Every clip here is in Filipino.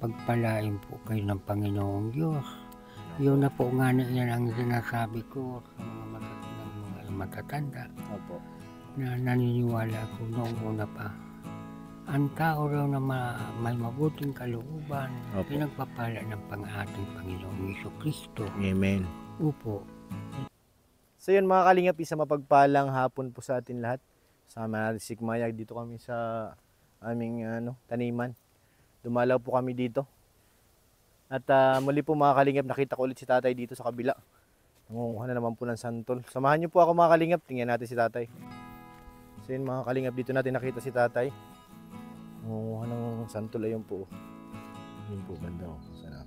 pagpalain po kayo ng Panginoong Diyos. Yun na po nga na yan ang sinasabi ko sa mga matatanda. Opo. Na naniniwala ko noong una pa. Ang tao raw na may mabuting kalooban, pinagpapala ng ating Panginoong Jesucristo. Amen. Opo. So yun mga kalingap, isang mapagpalang hapon po sa atin lahat. Sama natin si Mayag, dito kami sa aming taniman. Dumalaw po kami dito. At muli po mga kalingap, nakita ko ulit si tatay dito sa kabila. Nangunguha na naman po ng santol. Samahan niyo po ako mga kalingap, tingnan natin si tatay. So yun mga kalingap, dito natin nakita si tatay. Nangunguha ng santol, ayun po. Yun po banda. Sana.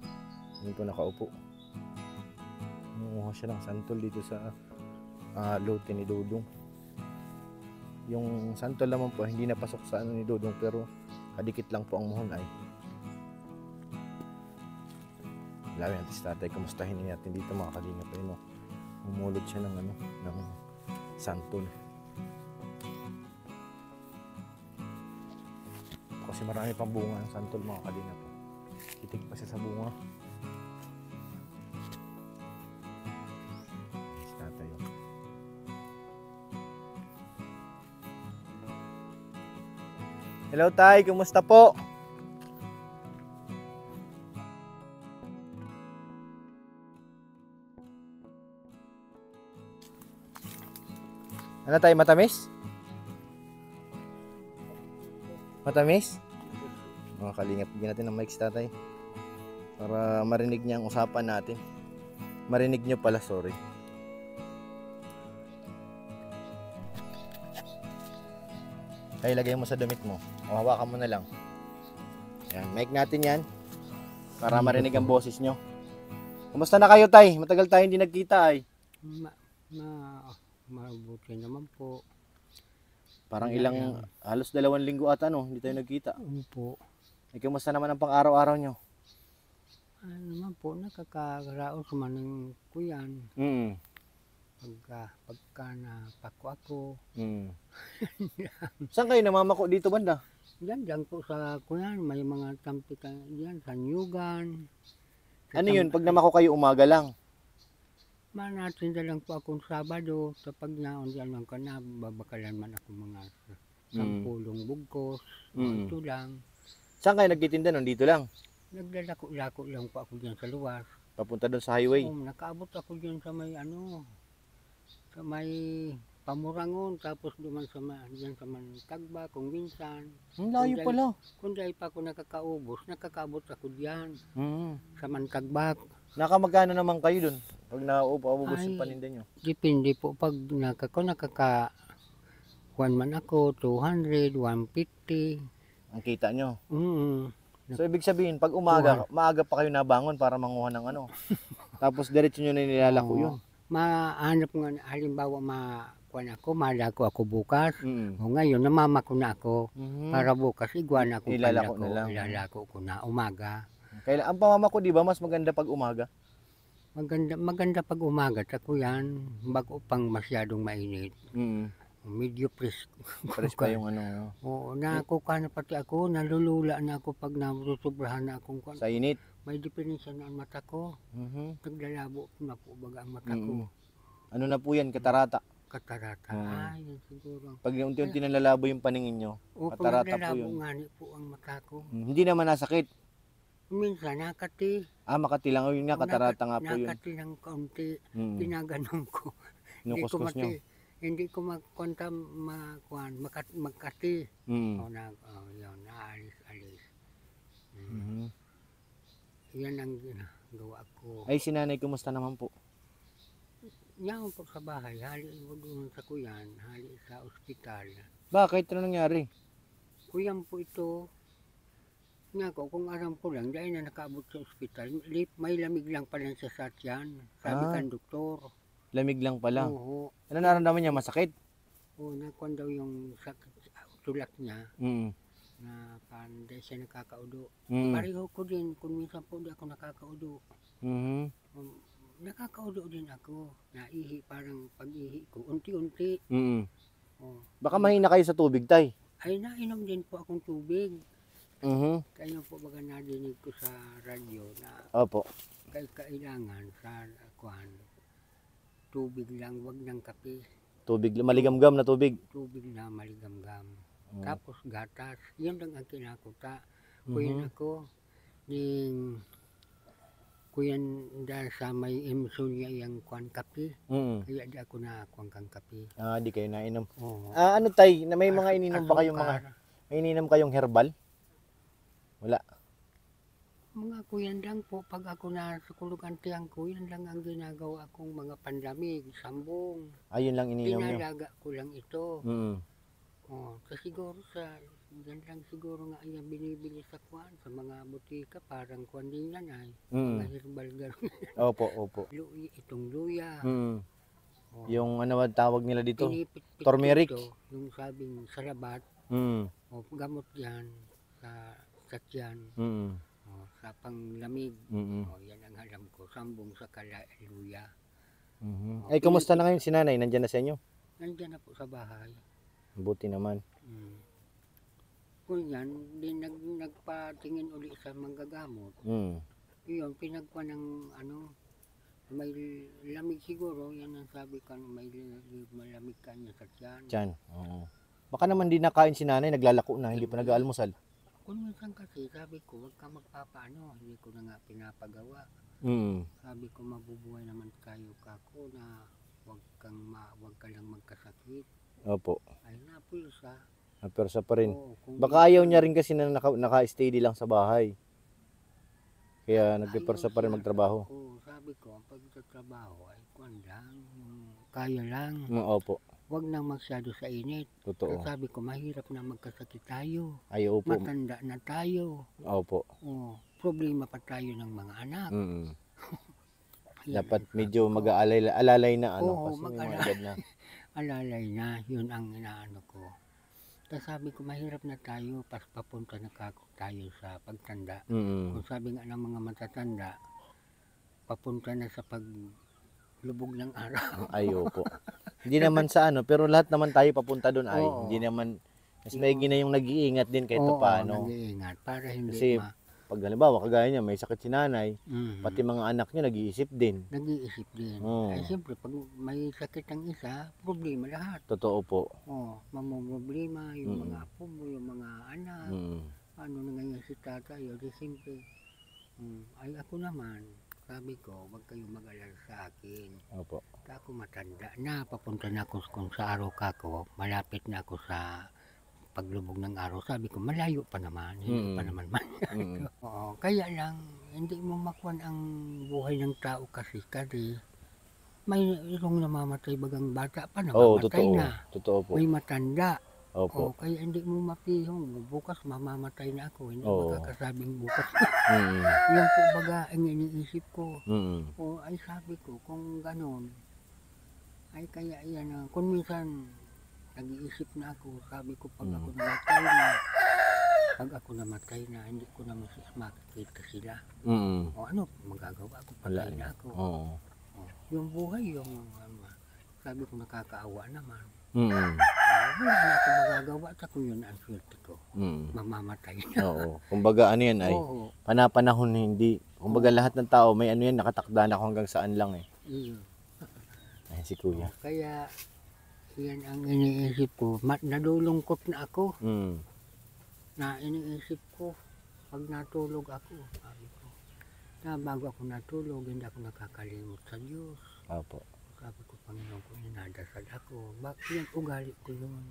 Yun po nakaupo. Nangunguha siya ng santol dito sa lote ni Dudong. Yung santol naman po hindi napasok sa ni Dudong, pero kadikit lang po ang muhon ay. Labi natin si tatay, kumustahin natin dito mga kalingap. Ayun, umulot siya ng ng santol. Kasi marami pang bunga ng santol mga kalingap. Titik pa siya sa bunga. Si tatay. Hello tay, kumusta po? Ano tayo, matamis? Matamis? Mga kalingap, bigyan natin ng mic sa tatay para marinig niya ang usapan natin. Marinig niyo pala, sorry. Tay, lagay mo sa damit mo. O, hawakan mo na lang. Yan, mic natin yan para marinig ang boses nyo. Kumusta na kayo, tay? Matagal tayo hindi nagkita ay. Mabuti naman po. Parang halos 2 linggo ata hindi tayo nagkita. Opo. Kumusta naman ang pang-araw-araw nyo? Ano naman po, nakakaraos man ng kuyan. Pagka napako ako. Saan kayo namamako dito banda? Diyan po sa kuyan, may mga tampikan diyan sa Nyugan. Ano yun, pag namako kayo umaga lang? Manatinda lang po akong Sabado, kapag naon diyan lang ka na, babakalan man ako mga 10 bugkos. Ito lang. Saan kayo nagtitinda nun? Dito lang? Naglalako-lako lang po ako diyan sa luwas. Papunta doon sa highway? Nakaabot ako diyan sa may sa may Pamurangon, tapos duman sa Tagbak, kung minsan. Ang layo pala. Kung dahil pa ako nakakaabot ako diyan sa Tagbak. Nakamagkano naman kayo doon pag nauubos yung paninda nyo? Depende po, pag nakakakuan man ako, 200, 150. Ang kita nyo? So ibig sabihin, pag umaga, maaga pa kayo nabangon para manguha ng tapos diretso nyo na nilalako yun? Mahanap nga, halimbawa malako ako bukas. O ngayon, namamako na ako. Para bukas, iguan ako. Ilalako ko na umaga. Ang pamamako, di ba, mas maganda pag umaga? Maganda pag umaga. Tsaka yan, bago pang masyadong mainit. Medyo fresh pa yung Oo, nakukuha na pati ako, nalulula na ako pag narusobrahan na akong sa init. May depensa na ang mata ko. Naglalabo na po baga ang mata ko. Ano na po yan, katarata? Katarata. Ay, siguro. Pag unti-unti nalalabo yung paningin nyo, katarata po yun. Naglalabo nga po ang mata ko. Hindi naman nasakit? Minsan, nakati. Makati lang. Yun nga, katarata nga po yun. Nakati ng kaunti. Pinaganon ko. Nukuskus nyo? Hindi ko magkwanta magkati. Yun, naalis-alis. Yan ang ginagawa ko. Ay, si nanay, kumusta naman po? Yan po sa bahay, hali mo doon sa kuyan, hali sa ospital. Bakit? Ano nangyari? Kuyan po ito. Nga ko, kung aram ko lang, dahil na nakaabot sa ospital, may lamig lang pala sa satyan, sabi kan doktor. Lamig lang pala? Oo. Ano naramdaman niya? Masakit? Oo, nakuan daw yung sulat niya. Na panday siya nakakaudo. Pareho ko din, kung minsan po di ako nakakaudo. Nakakaudo din ako. Naihi, parang pag-ihi ko, unti-unti. Baka mahina kayo sa tubig, tay? Ay, nainom din po akong tubig. Kaya po baga nadinig ko sa radyo na Opo. kailangan sa kuan, tubig lang, wag ng kape. Tubig, maligamgam na tubig. Tubig na maligamgam. Tapos gatas, yun lang ang kinakuta. Kuyan ako, ning kuyan dahil sa may emisyon niya yung kuan kape. Kaya di ako na kuan kang kape. Di kayo nainom. Oo. Ano tay, na may mga ininom ba kayong may ininom kayong herbal? Wala. Mga kuyan lang po, pag ako na sa kulugan tiyang ko, yan lang ang ginagawa kong mga pandamig, sambong. Ayun lang ininom nyo. Pinalaga ko lang ito. Siguro yan lang siguro nga yung binibili sa kuan, sa mga butika, parang kuan din yan ay. Mga herbal gano'n. Opo. Itong luya. Yung ano ba tawag nila dito? Pinipit-pit Turmeric. ito, yung sabing salabat. Gamot yan sa tiyan. Sa panglamig. Yan ang alam ko. Sambong sa luya. Ay, kumusta na ngayon si nanay? Nandyan na sa inyo? Nandyan na po sa bahay. Buti naman. Kung yan, din nagpatingin uli sa manggagamot. Yun, pinagpa ng may lamig siguro. Yan ang sabi ko, may malamig ka niya sa tiyan. Tiyan, baka naman di nakain si nanay, naglalako na, hindi pa nag-aalmusal. Kung minsan kasi, sabi ko, wag ka magpapaano, hindi ko na nga pinapagawa. Sabi ko, mabubuhay naman kayo kako na wag ka lang magkasakit. Opo. Ay, napulsa. Napulsa pa rin. Baka ayaw niya rin kasi na naka-steady lang sa bahay. Kaya nagpipursa pa rin magtrabaho. Sabi ko, ang pagtatrabaho ay kuwan lang, kaya lang. Opo. Wag nang masyado sa init. Totoo. Sabi ko, mahirap na magkasakit tayo. Ay, opo. Matanda na tayo. Opo. Problema pa tayo ng mga anak. Dapat medyo mag-aalalay na kasi may mga edad na. Alalay na, yun ang inaano ko. Tapos sabi ko, mahirap na tayo, papunta na tayo sa pagtanda. Kung sabi nga ng mga matatanda, papunta na sa paglubog ng araw. Ay, opo. Hindi naman sa pero lahat naman tayo papunta doon ay. Hindi naman, mas maigi na yung nag-iingat din kahit paano. Nag-iingat para hindi kasi pag halimbawa, kagaya niya, may sakit si nanay, pati mga anak niya nag-iisip din. Nag-iisip din. Ay siyempre, pag may sakit ang isa, problema lahat. Totoo po. Mamumroblema, yung mga apo mo, yung mga anak. Ano na ngayon si tatay, di siyempre. Ay ako naman, sabi ko, wag kayong mag-alala sa akin. Opo. Ako matanda na, papunta na ako kung sa araw kako, malapit na ako sa paglubog ng araw. Sabi ko, malayo pa naman, hindi pa naman kaya lang, hindi mo makuha ang buhay ng tao kasi may irong namamatay bagang bata pa, namamatay na. Totoo po. May matanda. Opo. Kaya hindi mo mapihong, bukas mamamatay na ako, hindi makakasabing bukas. Yan po baga ang iniisip ko. Ay sabi ko, kung ganon, ay kaya yan, kung minsan, nag-iisip na ako, sabi ko pag ako namatay na, hindi ko na makikita sila. Ano magagawa ko, patay na ako. Yung buhay, sabi ko nakakaawa naman. Wala na ako magagawa, at kung yun ang swerte ko, mamamatay na. Kumbaga ano yan ay, panapanahon hindi. Kumbaga lahat ng tao, may ano yan, nakatakda na hanggang saan lang eh. Ay, si kuya. Kaya, yan ang iniisip ko. Nadulungkot na ako. Na iniisip ko, pag natulog ako, sabi ko, na bago ako natulog, hindi ako nakakalimot sa Diyos. Opo. Sabi ko, Panginoon ko, inadasal ako. Bakit yan, ugali ko yun.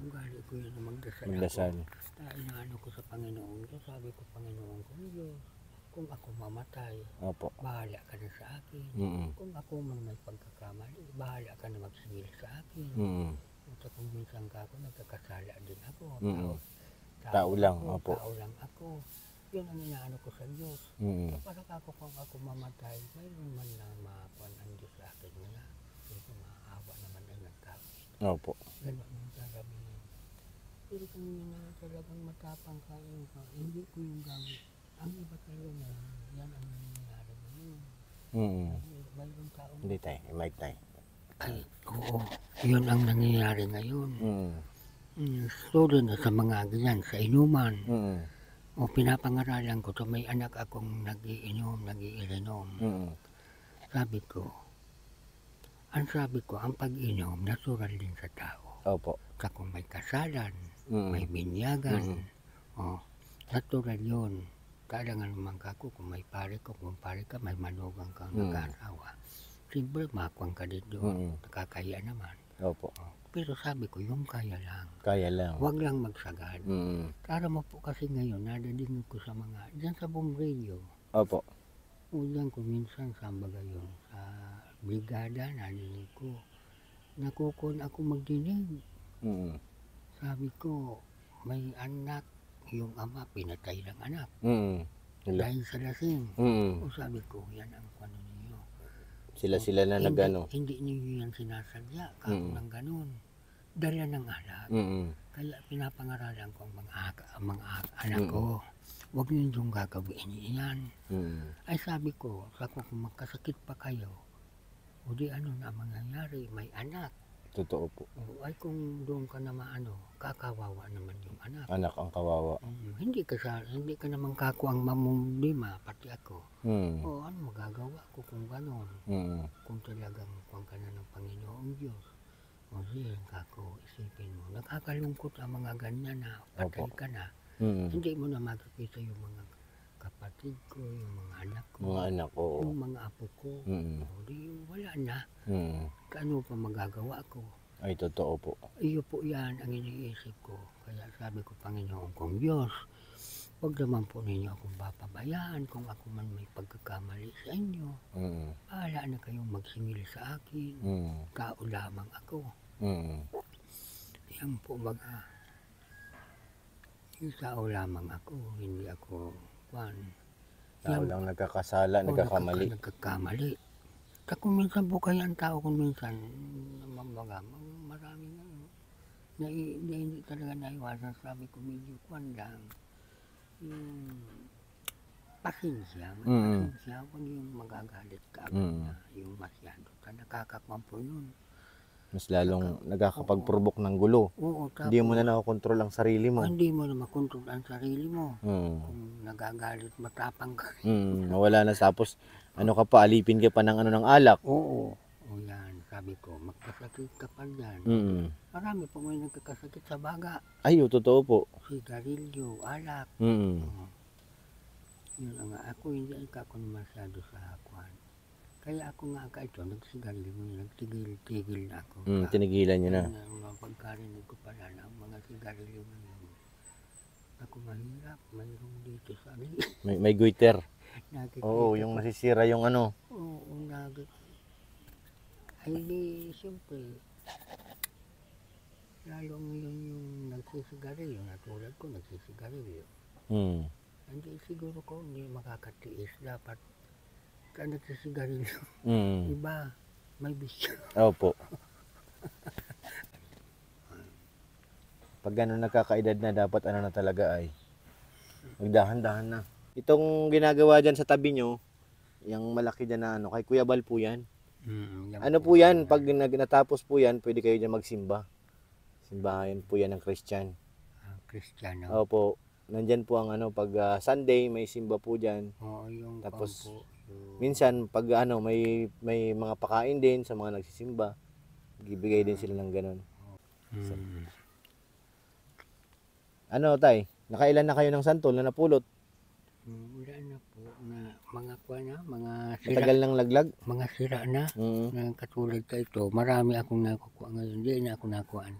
Ugali ko yun, magdasal ako. Inaano ko sa Panginoon ko, sabi ko, Panginoon ko, Diyos, kung ako mamatay, bahala ka na sa akin. Kung ako man may pagkakamali, bahala ka na magsigil sa akin. At kung minsan ka ako, nagkakasala din ako. Tao lang. Tao lang ako. Yun ang inaano ko sa Diyos. Para ako kung ako mamatay, mayroon man na makuha ang Diyos sa akin niya. Kasi maawa naman ang nagtao. Opo. Ganun ang sasabihin. Pero kung talagang matapang ka, hindi ko yung gamit. Ang iba tayo na yan ang nangyayari ngayon. Mayroon tao. Hindi tayo, may tayo. Ay, oo. Yun ang nangyayari ngayon. Sorry na sa mga ganyan, sa inuman. O pinapangaralan ko 'to, may anak akong nagiinom. Mm. Sabi ko, ang pag-inom natural din sa tao. Opo. Sa kung may kasalan, Mm. may binyagan, Mm. natural yun. Kailangan naman kako kung may pare ka, may manugang kang nag-asawa. Siyempre, makuwang ka din doon. Nakakahiya naman. Opo. Pero sabi ko, yung kaya lang. Kaya lang. Huwag lang magsagad. Mm. Para mo po kasi ngayon, nadadinig ko sa mga, dyan sa Bombrello. Opo. O dyan ko minsan, saan ba gayon? Sa brigada, nadinig ko. Nakukon ako magdinig. Mm. Sabi ko, may anak, yung ama pinatay ng anak. Mm. Dahil sa lasing. Mm. O sabi ko, yan ang ano ninyo. Sila na nagano. Hindi ninyo yan sinasadya, kako ng ganun. Dala ng alak. Mm. Kaya pinapangaralan ko ang mga anak ko. Huwag ninyong gagawin yan. Mm. Ay sabi ko, kung magkasakit pa kayo, o di ano na mangyayari, may anak. Totoo po. O, ay kung doon ka na kakawawa naman yung anak. Anak ang kawawa. Hindi ka naman kako ang mamumlima, pati ako. O ano magagawa ko kung gano'n? Kung talagang kuwan ka na ng Panginoong Diyos. O sige, kako, isipin mo. Nakakalungkot ang mga ganyan na patay ka na. Hindi mo na makikita yung mga kapatid ko, yung mga anak ko. Mga anak ko. Yung mga apo ko. O di wala na. Ano pa magagawa ko? Ay, totoo po. Iyo po yan ang iniisip ko. Kaya sabi ko, Panginoon kong Diyos, huwag naman po ninyo akong papabayaan kung ako man may pagkakamali sa inyo. Bahala na kayong magsingil sa akin. Tao lamang ako. Yan po tao lamang ako. Hindi ako Tao lang nagkakasala, nagkakamali. Nagkakamali. Kung minsan po kaya ang tao kung minsan maraming na hindi talaga naiwasan. Sabi ko medyo lang. Pasensya. Huwag yung magagalit ka. Yung masyado ka. Nakakakwan po yun. Mas lalong nagkakapag-provoke ng gulo. Oo, Hindi mo na nakokontrol ang sarili mo. Hindi mo na makontrol ang sarili mo. Kung nagagalit, matapang ka. Wala na. Tapos, ano ka pa, alipin ka pa ng alak. Oo. O yan, sabi ko, magkasakit ka pa dyan. Marami po may nagkakasakit sa baga. Ay, totoo po. Sigarilyo, alak. Yun nga, ako hindi ako masyado sa kwan. Kaya ako nga ito, nagsigarilyo, nagtigil na ako. Tinigilan nyo na. Pagkarinig ko pala ng mga sigarilyo ngayon. Ako mahirap, mayroong dito sa may goiter. Oo, Nakikita yung ko. nasisira yung ano. Oo, ay di, siyempre, lalo ngayon yung nagsisigarilyo, natulad ko nagsisigarilyo. Hindi siguro ko hindi makakatiis. Dapat ka nagsisigarilyo. Iba, may bisyo. Opo. Pag gano'n nagkakaedad na, dapat ano na talaga ay magdahan-dahan na. Itong ginagawa dyan sa tabi nyo, yung malaki dyan na ano, kay Kuya Bal po yan. Ano po yan, pag natapos po yan, pwede kayo dyan magsimba. Simbahan po yan ng Christian. Kristiyano. Opo, nandyan po ang ano, pag Sunday, may simba po dyan. Oo, yung Tapos, pampo, minsan, pag ano, may mga pakain din sa mga nagsisimba. Bibigay din sila ng ganun. Ano, tay? Nakailan na kayo ng santol na napulot? wala na po na mga mga sira. Matagal ng laglag? Mga sira na. Na katulad ka ito, marami akong nakukuha ngayon. Hindi na ako nakuhaan.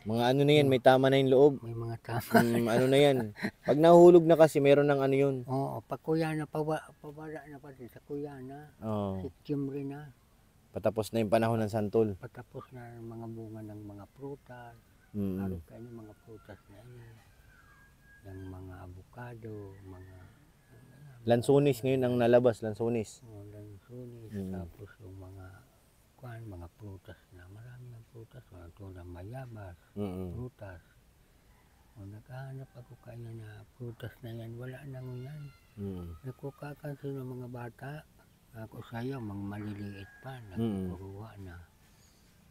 Mga ano na yan, may tama na yung loob. May mga tama. Ano na yan. Pag nahulog na kasi, meron ng ano yun. Oo, pag kuya na, pabala na pa din sa kuya na. Oo. September na. Patapos na yung panahon ng santol. Patapos na ang mga bunga ng mga prutas. Mm. Kayo ng mga prutas na yan. Yung mga avocado, mga Lansunis ngayon ang nalabas, lansunis. lansunis, tapos yung mga prutas na, marami ng prutas, tulad mayabas, prutas. O naghahanap ako kaya na prutas na yan, wala na yan. Nakukakansin ng mga bata, ako sa'yo, mga maliliit pa, nagkukuha na.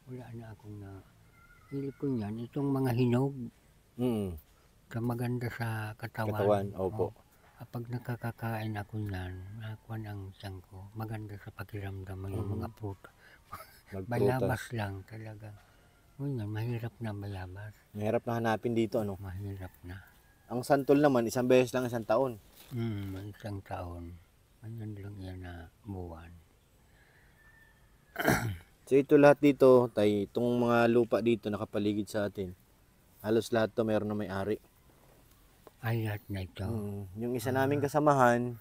Wala na akong na, hili ko yan, itong mga hinog. maganda sa katawan. Katawan, opo. Kapag nakakakain ako niyan, nakuha ang tiyan ko, maganda sa pakiramdam mo yung mga prutas. Bayabas lang talaga. Ngayon, mahirap na bayabas. Mahirap na hanapin dito, ano? Mahirap na. Ang santol naman, isang beses lang isang taon. Isang taon. Ngayon lang yan na buwan. So ito lahat dito, tay, itong mga lupa dito nakapaligid sa atin. Halos lahat to mayroon na may-ari. Ay, lahat na ito. Yung isa naming kasamahan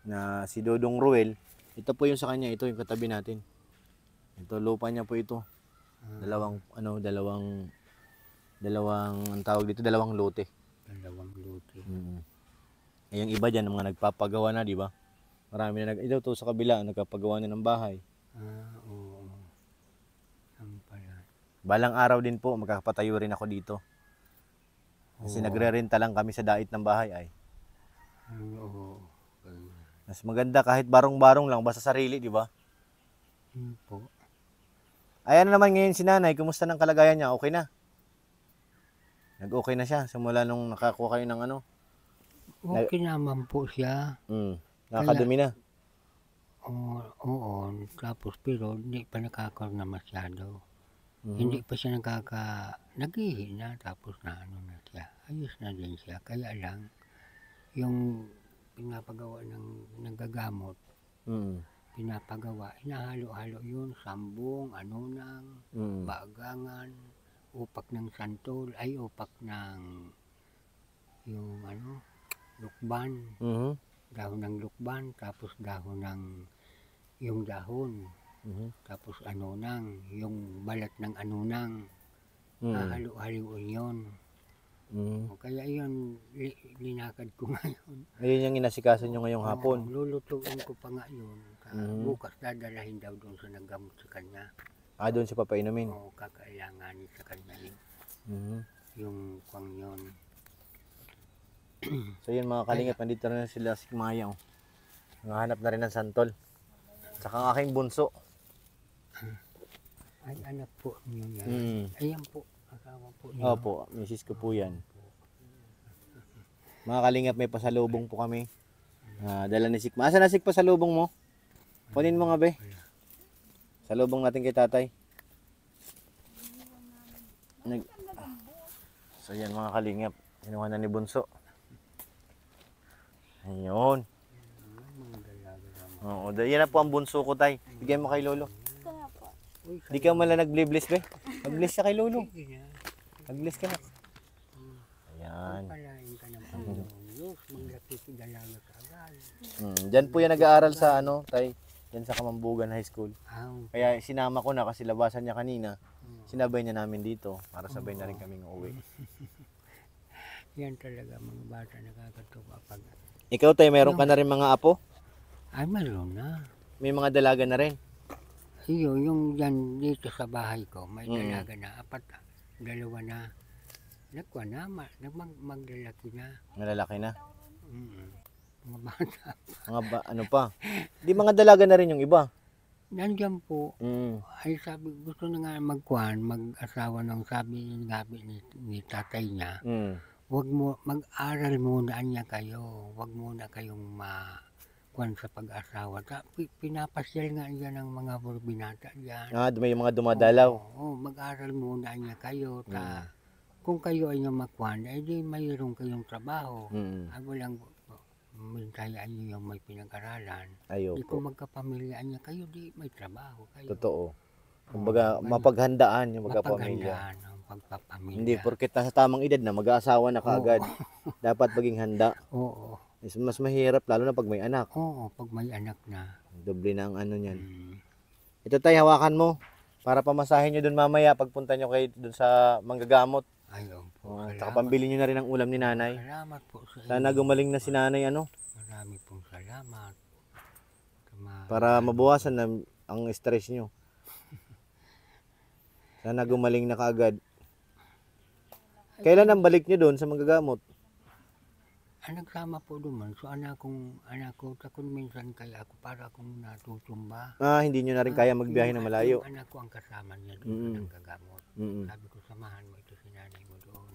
na si Dodong Ruel, ito po yung sa kanya, ito yung katabi natin. Ito lupa niya po ito. Dalawang ang tawag dito, dalawang lote. Dalawang lote. Eh, yung iba diyan mga nagpapagawa na, di ba? Marami na ito to sa kabila, nagpapagawa na ng bahay. Oo. Ang pala. Balang araw din po, magkakapatayo rin ako dito. Kasi nagre-renta lang kami sa dait ng bahay ay. Oo. Mas maganda kahit barong-barong lang, basta sarili, di ba? Po. Ayan naman ngayon si nanay, kumusta ng kalagayan niya? Okay na? Nag-okay na siya, simula nung nakakuha kayo ng ano? Okay naman po siya. Nakakadumi na. Oo. Tapos pero hindi pa nakakaroon na masyado. Hindi pa siya naghihina, tapos na ano na siya. Ayos na din siya. Kaya lang, yung pinapagawa ng nagagamot, pinapagawa, inahalo-halo yun, sambong, bagangan, upak ng santol, ay upak ng yung lukban, dahon ng lukban, tapos dahon ng yung dahon, tapos yung balat ng hahalo-haloin yun. Kaya yun, linakad ko ngayon. Ayun yung inasikaso nyo ngayong hapon. Lulutuin ko pa nga yun. Bukas dadalahin daw doon sa naggamot sa kanya. Doon siya papainumin? Oo, kakailanganin sa kanya yun. Yung kwang yun. So yun mga kalingap, nandito na sila si Maya. Nakahanap na rin ng santol. Tsaka ang aking bunso. Ay, anak po niyo yan. Ayan po, asawa po niyo. Opo, misis ko po yan. Mga kalingap, may pasalubong po kami. Dala ni Sikma. Asa na Sik pasalubong mo? Kunin mo nga be. Salubong natin kay tatay. So yan mga kalingap, kinuha na ni Bunso. Ayun. Oo, yan na po ang bunso ko, tay. Bigyan mo kay Lolo. Di ka mala nag-bless be. Mag-bless siya kay Lolo. Mag-bless ka na. Ayan. Diyan po yan nag-aaral sa tay. Yan sa Kamambugan High School. Kaya sinama ko na kasi labasan niya kanina. Sinabay niya namin dito para sabay na rin kaming uuwi. Yan talaga mga bata nakakatuwa pag... Ikaw tay, meron ka na rin mga apo? Ay, meron na. May mga dalaga na rin? Yung dyan dito sa bahay ko, may dalaga na. Dalawa na. Nagkuha na, maglalaki na. Malalaki na? Mga bata. Ano pa? Di mga dalaga na rin yung iba? Nandiyan po. Ay sabi, gusto na nga mag-asawa ng sabi ni tatay niya. Mag-aral muna niya kayo. Huwag muna kayong kuwan sa pag-asawa. Pinapasyal nga yan ng mga binata diyan. May mga dumadalaw. Mag-aral muna niya kayo. Kung kayo ay makuhan, ay di mayroon kayong trabaho. Walang mintayaan niyo yung may pinag-aralan. Di kung magkapamilyaan niya kayo, di may trabaho kayo. Totoo. Kumbaga, mapaghandaan yung magkapamilya. Pagpapamilya. Hindi, porket nasa tamang edad na, mag-aasawa na kaagad. Dapat maging handa. Oo. Mas mahirap, lalo na pag may anak. Oo, pag may anak na. Doble na ang niyan. Ito tay, hawakan mo. Para pamasahin nyo dun mamaya pagpunta nyo kayo dun sa manggagamot. Ayun po. Saka pambili nyo na rin ang ulam ni nanay. Salamat po sa inyo. Sana gumaling na si nanay Marami pong salamat. Para mabawasan na ang stress nyo. Sana gumaling na kaagad. Kailan ang balik nyo doon sa manggagamot? Nagsama po duman. So anak ko, takon minsan kaya ako para akong natutumba. Hindi nyo na rin kaya magbiyahe na malayo. Yung anak ko ang kasama niya doon sa nanggagamot. Sabi ko, samahan mo ito si nanay mo doon.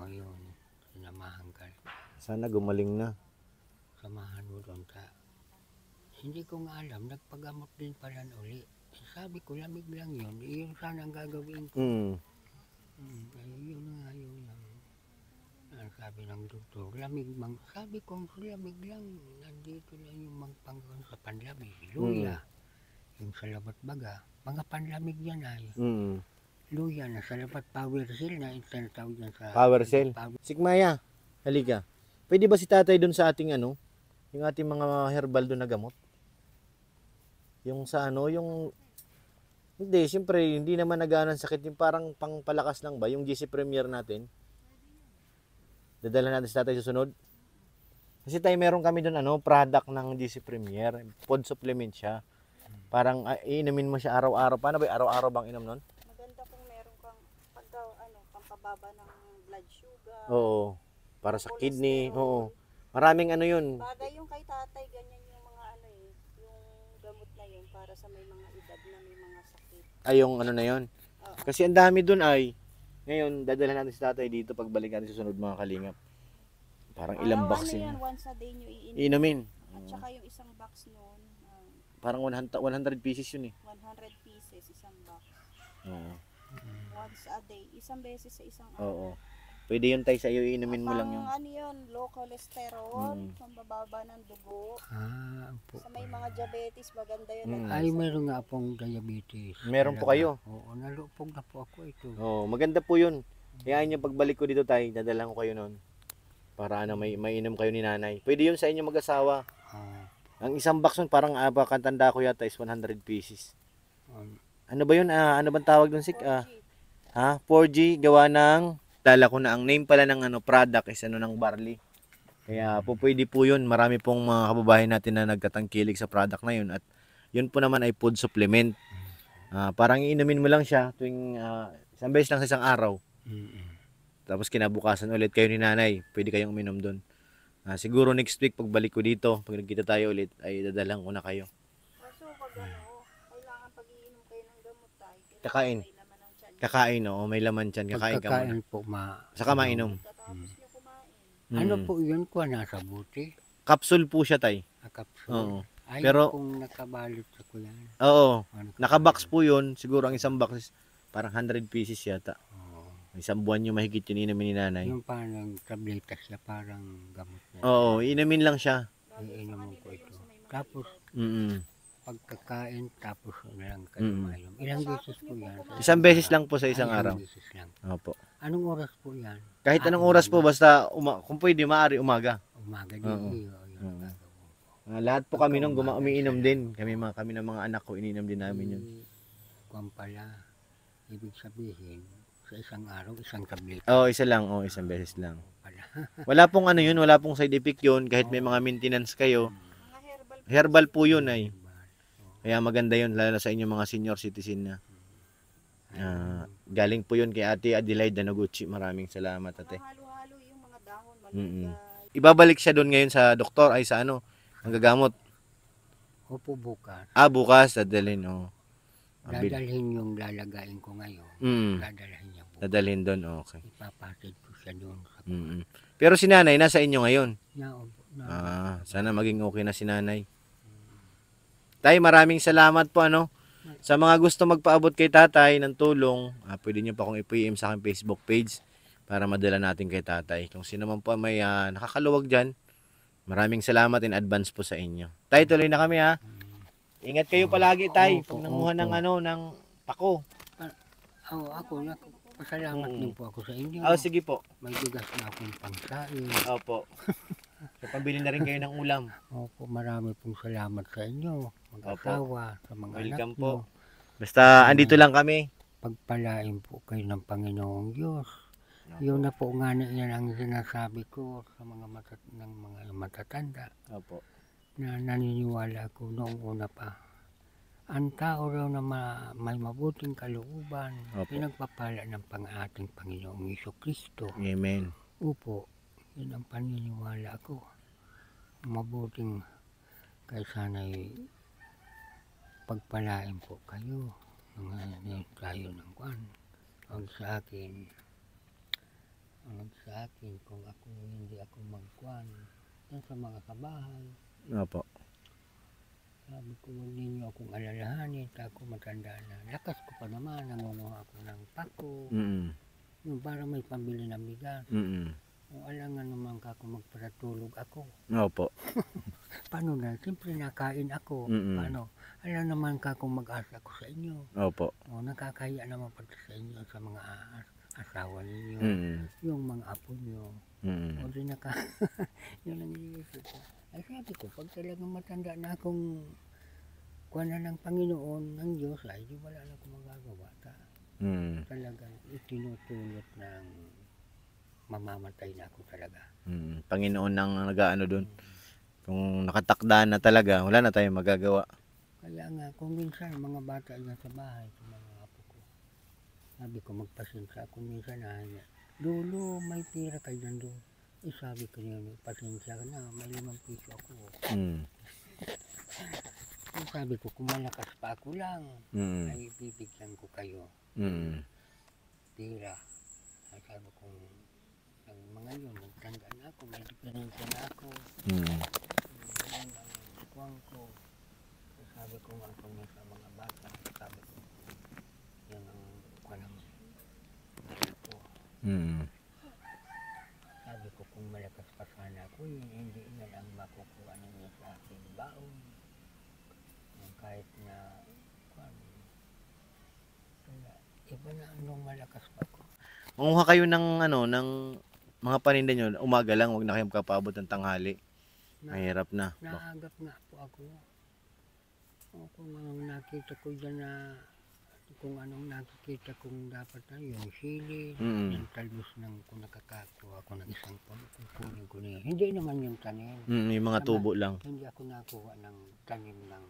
O yun. sinamahan ka. Sana gumaling na. Samahan mo doon ka. Hindi ko nga alam, nagpagamot din pala uli. Sabi ko, lamig lang yun. Iyon sana ang gagawin ko. Yun nga yun. Sabi ng doktor, lamig mang. Sabi ko, lamig lang. Nandito lang yung magpanggawa sa panlamig. Luya. Yung sa labat baga. Mga panlamig yan ay. Luya na sa labat power cell na tinatawag yan sa... Power cell. Sigmaya, halika. Pwede ba si tatay doon sa ating ano? Yung ating mga herbal doon na gamot? Yung sa ano, yung... Hindi, siyempre, hindi naman nagana sakit. Yung parang pangpalakas lang ba? Yung GC Premier natin. Dadala natin si tatay susunod. Kasi tayo meron kami doon ano, product ng GC Premier. Food supplement siya. Parang iinumin mo siya araw-araw. Paano ba? Araw-araw bang inom nun? Maganda kung meron kang pampababa ng blood sugar. Oo. Para sa kidney. Oo. Maraming ano yun. Bagay yung kay tatay, ganyan yung mga yung gamot na yun para sa may mga edad na may mga sakit. Ay, yung ano na yun. Kasi ang dami doon ay. Ngayon, dadalhan natin si tatay dito pagbalik natin susunod mga kalingap. Parang ilang box yan, yun. once a day nyo Iinumin. At saka yung isang box noon, Parang 100 pieces yun eh. 100 pieces, isang box. Oo. Once a day, isang beses sa isang araw. Oo. Pwede yun tayo sa iyo, iinumin mo lang yun. Ano yun, low cholesterol, pambababa ng dugo. Po. Sa may mga diabetes, maganda yun. Ay, meron nga pong diabetes. Meron po kayo? Oo, nalupog na po ako ito. Oo, maganda po yun. Kaya nyo pagbalik ko dito tayo, dadalhan ko kayo noon. Para may inom kayo ni nanay. Pwede yun sa inyo mag-asawa. Ang isang box nun, parang katanda ko yata is 100 pieces. Ano ba yun? Ano bang tawag dun, Sik? 4G gawa ng... Dala ko na ang name pala ng product is ng barley. Kaya po pwede po yun. Marami pong mga kababayan natin na nagtatangkilik sa product na yun. At yun po naman ay food supplement. Parang iinumin mo lang siya tuwing isang beses lang sa isang araw. Tapos kinabukasan ulit kayo ni nanay. Pwede kayong uminom doon. Siguro next week pagbalik ko dito, pag nagkita tayo ulit, ay dadalang ko na kayo. So, kailangan pag-iinom kayo ng gamot tayo. Kakain. Kakain, oo. May laman tiyan. Kakain ka muna. Po, Saka mainom. Tapos nyo kumain. Ano po yun ko nasa buti? Capsule po siya, tay. Kapsul. Oo. Ay, Pero- kung nakabalot sa kuya. Oo. Ano ka- Nakabox po yun. Siguro ang isang box is parang 100 pieces yata. Oo. Isang buwan yung mahigit yun inumin ni nanay. Yung parang tabletas siya, parang gamot na. Oo, inumin lang siya. Iinom ko ito. Tapos, Mm. pagkakain, tapos na lang kayo mainom. Ilang beses po yan? Isang beses lang po sa isang Ay, araw. beses lang. Opo. Anong oras po yan? Kahit anong oras po, basta kung pwede, maaari umaga. Umaga din. Oo. Yun ang gagawin ko. Lahat po kami nung umiinom din. Kami ng mga anak ko, iniinom din namin yun. Kung pala, ibig sabihin, sa isang araw, isang tablet. Oo, isa lang. Oo, isang beses lang. Pala. Wala pong ano yun, wala pong side effect yun. Kahit may mga maintenance kayo. Mga herbal Herbal po yun ay. Kaya maganda yun, lalo na sa inyo mga senior citizen na. Galing po yun kay Ate Adelaide Noguchi. Maraming salamat, ate. halo-halo yung mga dahon, Mm-mm. malunggay. Ibabalik siya doon ngayon sa doktor ay sa ang gagamot. Opo, bukas. Bukas, dadalhin. Oh. Dadalhin yung lalagayin ko ngayon. Dadalhin niya po. Dadalhin doon, okay. Ipapatid ko siya doon. Pero si nanay, nasa inyo ngayon. Na, Sana maging okay na si nanay. Tay, maraming salamat po sa mga gusto magpaabot kay tatay ng tulong. Pwede nyo pa akong i-PM sa aking Facebook page para madala natin kay tatay. Kung sino man po may nakakaluwag dyan, maraming salamat in advance po sa inyo. Tay, tuloy na kami ha. Ingat kayo palagi, tay. Pag nanguha ng ng pako. ako, pasalamat din po ako sa inyo. Sige po. May bigas na akong pangsain. Opo. So, pabili na rin kayo ng ulam. Opo, marami pong salamat sa inyo. Mag-asawa, sa mga Welcome anak nyo. po. Basta andito lang kami. Pagpalain po kayo ng Panginoong Diyos. Yun na po nga na yan ang sinasabi ko sa mga matatanda Opo. na naniniwala ko noong una pa. Ang tao raw na may mabuting kalooban, Opo. pinagpapala ng ating Panginoong Jesucristo. Amen. Upo, yun ang paniniwala ko. Mabuting kaya sana'y pagpalain po kayo. Tayo ng kwan. Huwag sa akin, ang sa akin kung hindi ako magkuhan yan sa mga kabahay. Opo. Sabi ko, huwag ninyo akong alalahanin, ako matanda na. Lakas ko pa naman, nangunuha ako ng pako. Yung para may pambili ng bigas. Kung alangan naman ka kung magpatulog ako. Opo. Paano na? Siyempre nakain ako. Paano? Alam naman ka kung mag-asa ako sa inyo. Opo. O, nakakaya naman pati sa inyo sa mga asawa ninyo. Yung mga apo nyo. O di yun ang iniisip ko. Ay sabi ko, pag talagang matanda na akong kuha na ng Panginoon, ng Diyos, ay di wala na akong magagawa. Talagang itinutulot ng mamamatay na ako talaga. Panginoon nang nag-aano doon. Kung nakatakdaan na talaga, wala na tayong magagawa. Kaya nga, kung minsan mga bata yan sa bahay, sa mga apo ko, sabi ko magpasensya ako minsan na, Lolo, may pira kayo nandun. Sabi ko niya, pasensya ka na, may 5 piso ako. Sabi ko, kung malakas pa ako lang, ay bibigyan ko kayo. Pira. Sabi ko, ang mga yun, magtanda na ako, may diferensya na ako. Yan ang kuwang ko. Sabi ko nga ako niya sa mga bata, sabi ko, yan ang kuwang ko. Sabi ko, kung malakas pa sana ako, hindi yan ang makukuha ninyo sa aking baon. Kahit na, iba na nung malakas pa ako. Manguha kayo ng ng mga paninda nyo, umaga lang, huwag na kayong kapabot ng tanghali. Mahirap na. Naagap nga po ako. O, kung anong nakita ko dyan na, kung anong nakikita kong dapat na yung sili, yung talbos ng kung nakakakuha ako ng isang kukunin ko niya. Hindi naman yung tanim. Yung mga tubo lang. Hindi ako nakuha ng tanim ng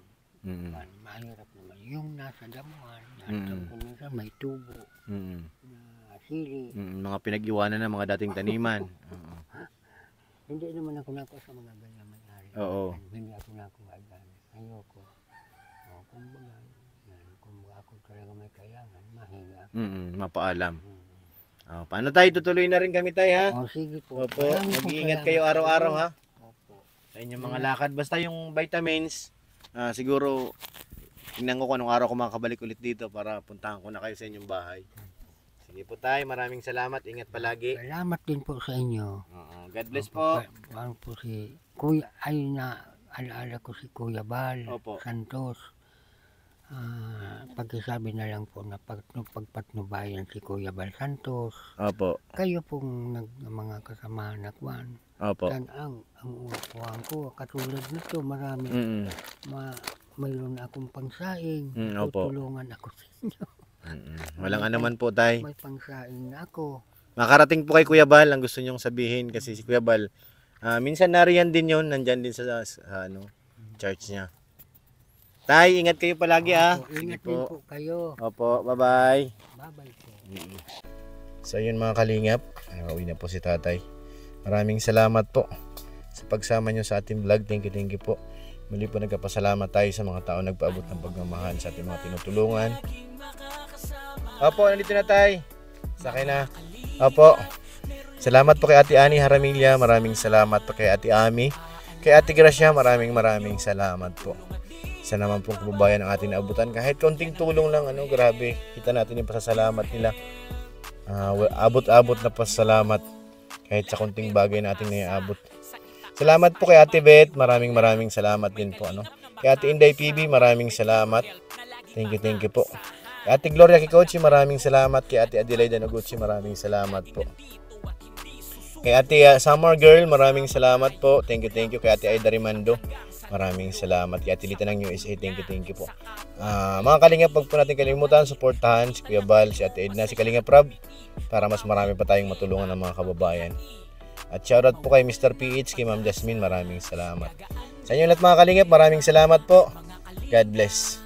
mahirap naman. Yung nasa damuhan, kung minsan may tubo na sili. Mga pinag-iwanan ng mga dating taniman. Hindi naman ako nakuha sa mga ganyan may-ari. Oo. Hindi ako nakuha dyan. Ayoko. O, kumbaga, kung ako talaga may kailangan, mahinga. Mapaalam. Paano tayo? Tutuloy na rin kami tayo, ha? O, sige po. Opo. Mag-iingat kayo araw-araw, ha? Opo. Sa inyong mga lakad. Basta yung vitamins, siguro, tingnan ko kung anong araw ko makakabalik ulit dito para puntahan ko na kayo sa inyong bahay. Sige po tayo. Maraming salamat. Ingat palagi. Salamat din po sa inyo. God bless po. Ano po si Kuya, ay alaala ko si Kuya Bal Santos. Pagkasabi na lang po na pagpatnubayan si Kuya Bal Santos. Opo. Kayo pong mga kasamahan na kwan. Opo. Ang upuan ko, katulad nito, marami. Mayroon akong pangsaing. Tutulungan ako sa inyo. Walang anuman po tay. May pangsaing na ako. Makarating po kay Kuya Bal ang gusto nyong sabihin kasi si Kuya Bal minsan nariyan din yon, nandyan din sa church niya. Tay, ingat kayo palagi Ingat din po kayo. Opo, bye-bye. Bye-bye po. So yun mga kalingap, uwi na po si tatay. Maraming salamat po sa pagsama nyo sa ating vlog. Thank you po. Muli po nagpapasalamat tayo sa mga tao nagpaabot ng pagmamahal sa ating mga tinutulungan. Opo, nandito na tayo. Sa akin na. Opo. Salamat po kay Ate Ani Haramilla. Maraming salamat po kay Ate Ami. Kay Ate Gracia, maraming salamat po. Isa naman pong kababayan ang ating naabutan. Kahit konting tulong lang, grabe. Kita natin yung pasasalamat nila. Abot-abot na pasasalamat. Kahit sa konting bagay na ating naiabot. Salamat po kay Ate Beth. Maraming salamat din po. Kay Ate Inday PB, maraming salamat. Thank you po. Kay Ate Gloria Kikochi, maraming salamat. Kay Ate Adelaida Noguchi, maraming salamat po. Kay Ate Summer Girl, maraming salamat po. Thank you. Kay Ate Aida Rimando, maraming salamat. Kay Ate Lita ng USA, thank you po. Mga kalingap, pag po natin kalimutan, supportahan si Kuya Bal, si Ate Edna, si Kalingap Rab, para mas marami pa tayong matulungan ng mga kababayan. At shoutout po kay Mr. PH, kay Ma'am Jasmine, maraming salamat. Sa inyo lahat mga kalingap, maraming salamat po. God bless.